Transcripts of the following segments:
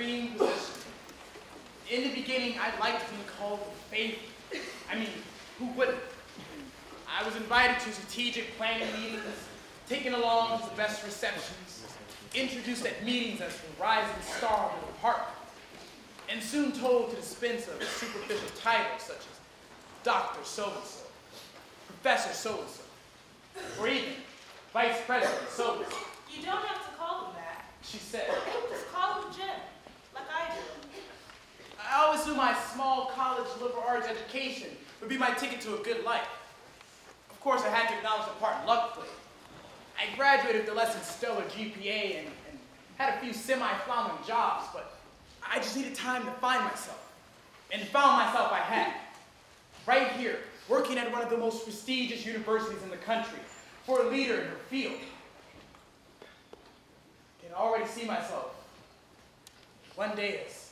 dream position. In the beginning, I liked being called Faith. I mean, who wouldn't? I was invited to strategic planning meetings, taken along to the best receptions, introduced at meetings as the rising star of the department, and soon told to dispense of superficial titles such as Dr. So-and-so, Professor So-and-so, or even Vice President So-and-so. You don't have to call them that. She said. Just call them Jim, like I do. I always knew my small college liberal arts education would be my ticket to a good life. Of course, I had to acknowledge the part luck played. I graduated with a less than stellar GPA and had a few semi-floundering jobs, but I just needed time to find myself. And found myself I had. Right here, working at one of the most prestigious universities in the country, for a leader in her field. I can already see myself one day as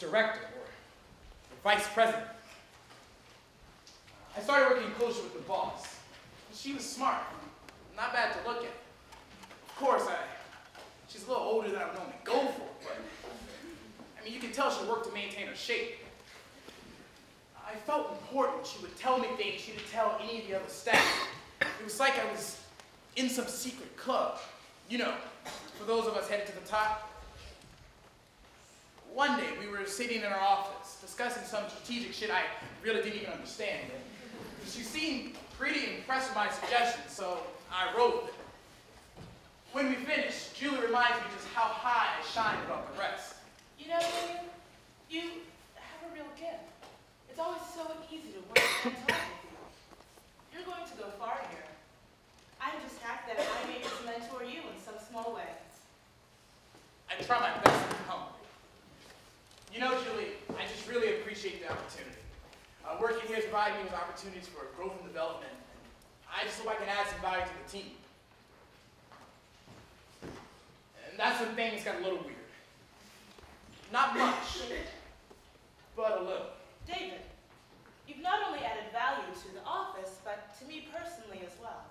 director or vice president. I started working closer with the boss. She was smart, not bad to look at. Of course, she's a little older than I'm normally go for, but I mean, you can tell she worked to maintain her shape. I felt important. She would tell me things she didn't tell any of the other staff. It was like I was in some secret club. You know, for those of us headed to the top. One day, we were sitting in our office, discussing some strategic shit I really didn't even understand. She seemed pretty impressed with my suggestions, so I wrote with it. When we finished, Julie reminded me just how high I shine above the rest. You know, William, you have a real gift. It's always so easy to work and talk with you. You're going to go far here. I'm just happy that I may get to mentor you in some small way. I try my best to be humble. You know, Julie, I just really appreciate the opportunity. Working here has provided me with opportunities for growth and development. I just hope I can add some value to the team. And that's when things got a little weird. Not much, but a little. David, you've not only added value to the office, but to me personally as well.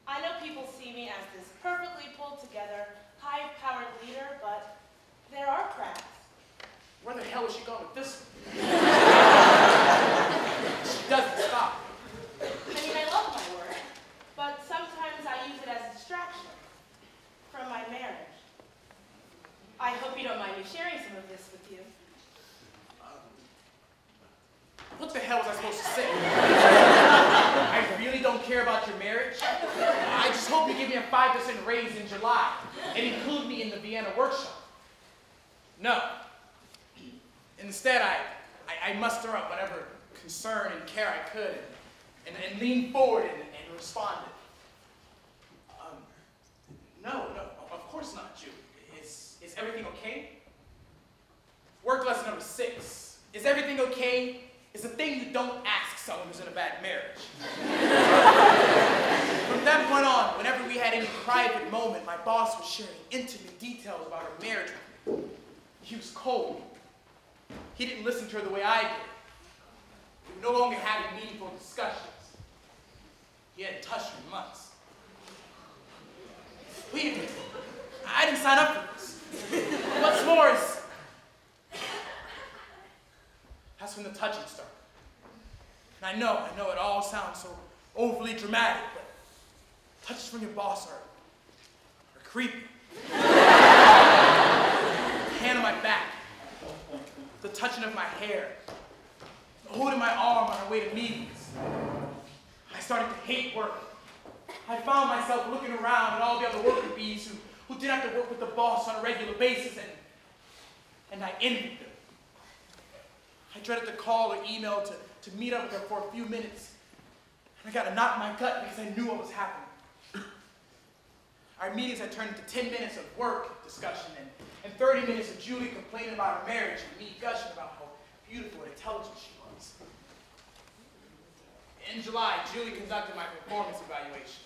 I know people see me as this perfectly pulled together, high-powered leader, but there are cracks. Where the hell is she going with this one? She doesn't stop. I mean, I love my work, but sometimes I use it as a distraction from my marriage. I hope you don't mind me sharing some of this with you. What the hell was I supposed to say? I really don't care about your marriage. I just hope you give me a 5% raise in July and include me in the Vienna workshop. No. Instead, I muster up whatever concern and care I could and lean forward and responded. No, of course not, Julie. Is everything okay? Work lesson number 6. Is everything okay? Is a thing you don't ask someone who's in a bad marriage. From that point on, whenever we had any private moment, my boss was sharing intimate details about her marriage with me. He was cold. He didn't listen to her the way I did. We were no longer having meaningful discussions. He hadn't touched her in months. Wait a minute. I didn't sign up for this. What's more is, that's when the touching started. And I know it all sounds so overly dramatic, but touches from your boss are creepy. Hand on my back, the touching of my hair, holding my arm on our way to meetings. I started to hate work. I found myself looking around at all the other worker bees who didn't have to work with the boss on a regular basis, and I envied them. I dreaded to call or email to meet up with her for a few minutes. And I got a knot in my gut because I knew what was happening. Our meetings had turned into 10 minutes of work discussion and 30 minutes of Julie complaining about her marriage and me gushing about how beautiful and intelligent she was. In July, Julie conducted my performance evaluation.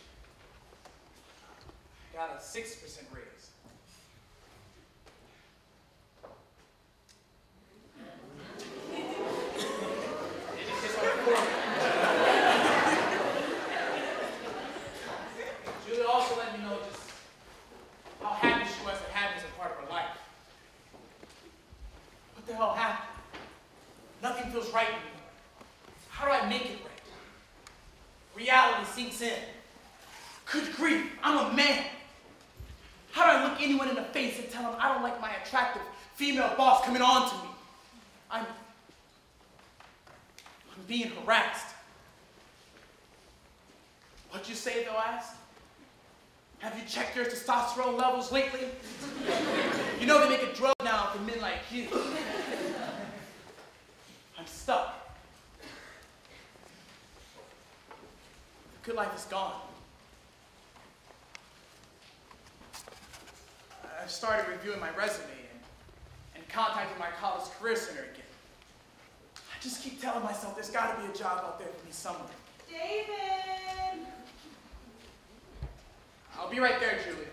I got a 6% raise. Julie also let me know just how happy she was to have me as a part of her life. nothing feels right anymore. How do I make it right? Reality sinks in. Good grief, I'm a man. How do I look anyone in the face and tell them I don't like my attractive female boss coming on to me? I'm being harassed. What'd you say, though, I asked? Have you checked your testosterone levels lately? You know they make a drug now for men like you. I'm stuck. The good life is gone. I've started reviewing my resume and contacting my college career center again. I just keep telling myself there's got to be a job out there for me somewhere. David! I'll be right there, Julie.